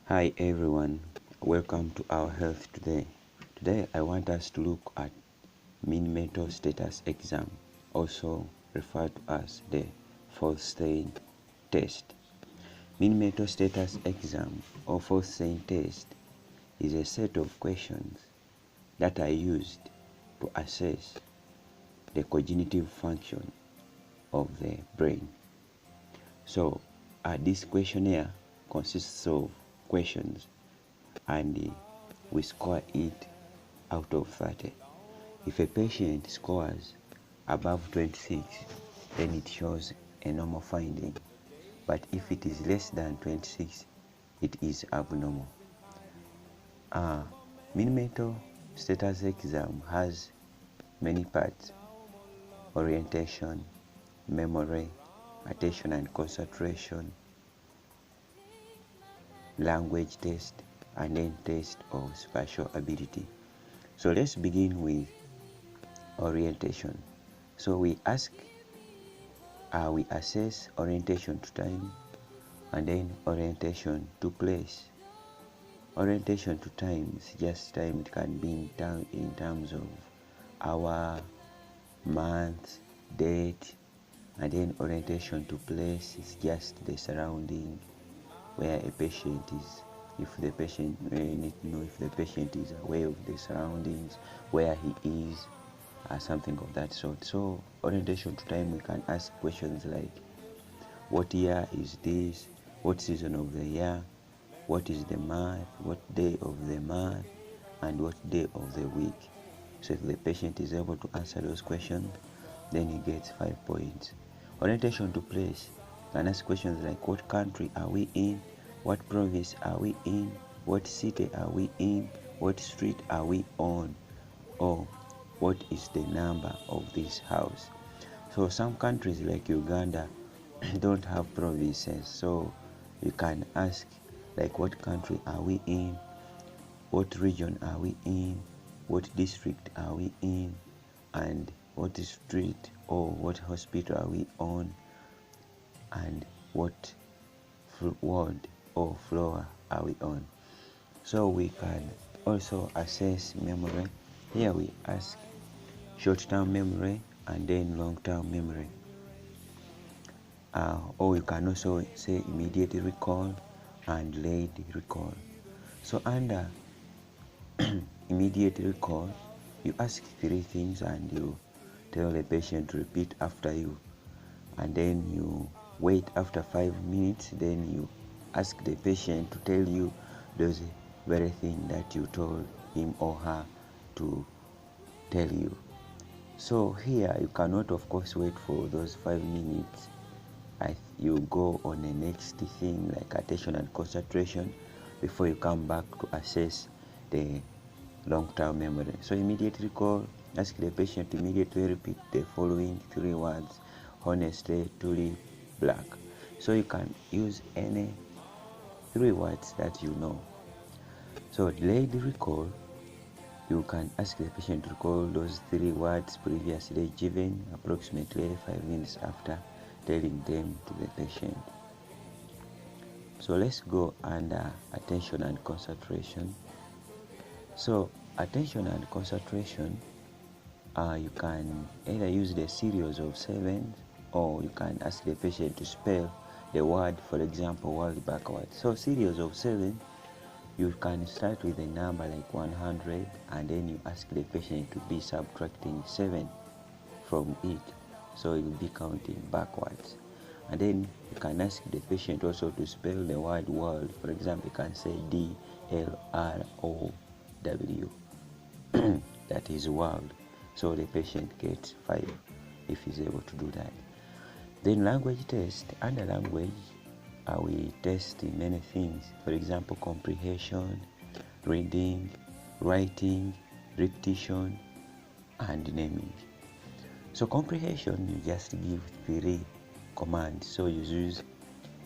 Hi everyone, welcome to our health today. Today I want us to look at mean mental status exam, also referred to as the false saying test. Mean mental status exam or false saying test is a set of questions that are used to assess the cognitive function of the brain. So this questionnaire consists of questions and we score it out of 30. If a patient scores above 26, then it shows a normal finding. But if it is less than 26, it is abnormal. Mean mental status exam has many parts: orientation, memory, attention and concentration, language test, and then test of spatial ability. So let's begin with orientation. So we assess orientation to time and then orientation to place. Orientation to time is just time. It can be in terms of hour, month, date, and then orientation to place is just the surrounding where a patient is. If the patient need to know if the patient is aware of the surroundings, where he is, something of that sort. So orientation to time, we can ask questions like, what year is this? What season of the year? What is the month? What day of the month? And what day of the week? So if the patient is able to answer those questions, then he gets 5 points. Orientation to place, you can ask questions like, what country are we in? What province are we in? What city are we in? What street are we on? Or what is the number of this house? So some countries like Uganda don't have provinces, so you can ask like, what country are we in? What region are we in? What district are we in? And what street or what hospital are we on? And what ward or floor are we on? So we can also assess memory. Here we ask short-term memory and then long-term memory. Or you can also say immediate recall and delayed recall. So under immediate recall, you ask 3 things and you tell the patient to repeat after you, and then you wait after 5 minutes, then you ask the patient to tell you those very thing that you told him or her to tell you. So here you cannot of course wait for those 5 minutes. You go on the next thing like attention and concentration before you come back to assess the long-term memory. So immediate recall, ask the patient to immediately repeat the following 3 words: honestly, truly, black. So you can use any 3 words that you know. So delayed recall, you can ask the patient to recall those 3 words previously given approximately 5 minutes after telling them to the patient. So let's go under attention and concentration. So attention and concentration, you can either use the series of 7 or you can ask the patient to spell the word, for example, word backwards. So series of 7, you can start with a number like 100 and then you ask the patient to be subtracting 7 from it, so it will be counting backwards. And then you can ask the patient also to spell the word world. For example, you can say DLROW, that is world. So the patient gets 5 if he's able to do that. Then language test. Under language, we test many things. For example, comprehension, reading, writing, repetition, and naming. So comprehension, you just give 3 commands. So you use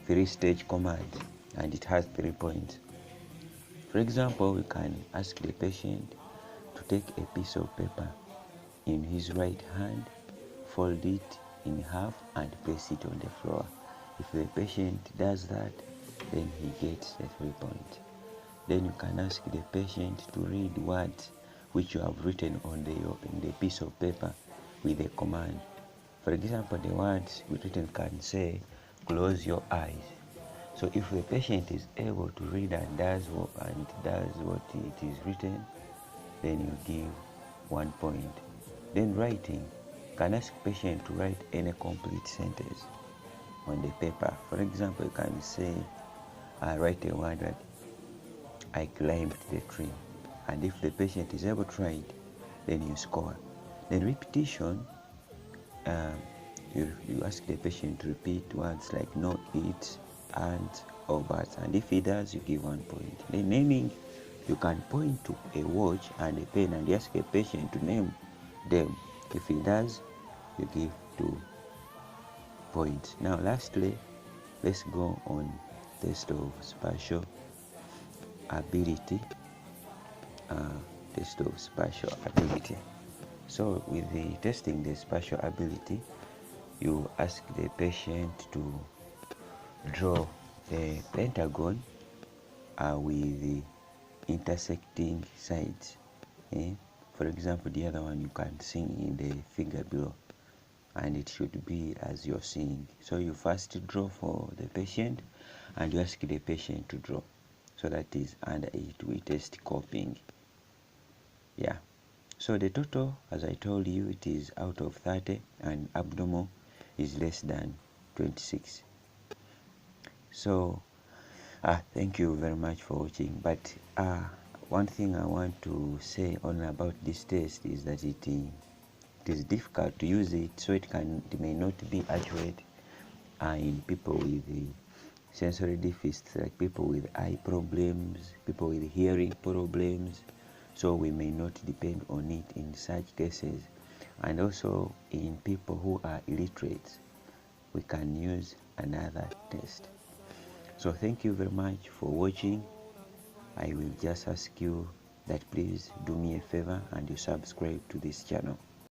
3-stage commands and it has 3 points. For example, we can ask the patient to take a piece of paper in his right hand, fold it in half and place it on the floor. If the patient does that, then he gets the 3 points. Then you can ask the patient to read words which you have written on the piece of paper with a command. For example, the words written can say, close your eyes. So if the patient is able to read and does what it is written, then you give 1 point. Then writing, can ask patient to write any complete sentence on the paper. For example, you can say, write a word that I climbed the tree. And if the patient is able to write, then you score. Then repetition, you ask the patient to repeat words like no, it, and, or but. And if he does, you give 1 point. Then naming, you can point to a watch and a pen and ask a patient to name them. If he does, you give 2 points. Now lastly, let's go on test of spatial ability. So with the testing the spatial ability, you ask the patient to draw a pentagon with the intersecting sides. For example, the other one you can see in the figure below, and it should be as you're seeing. So you first draw for the patient and you ask the patient to draw. So that is under it we test copying. Yeah. So the total, as I told you, it is out of 30 and abnormal is less than 26. So thank you very much for watching. But one thing I want to say only about this test is that it is difficult to use it, so it may not be accurate in people with sensory deficits, like people with eye problems, people with hearing problems. So we may not depend on it in such cases. And also in people who are illiterate, we can use another test. So thank you very much for watching. I will just ask you that please do me a favor and you subscribe to this channel.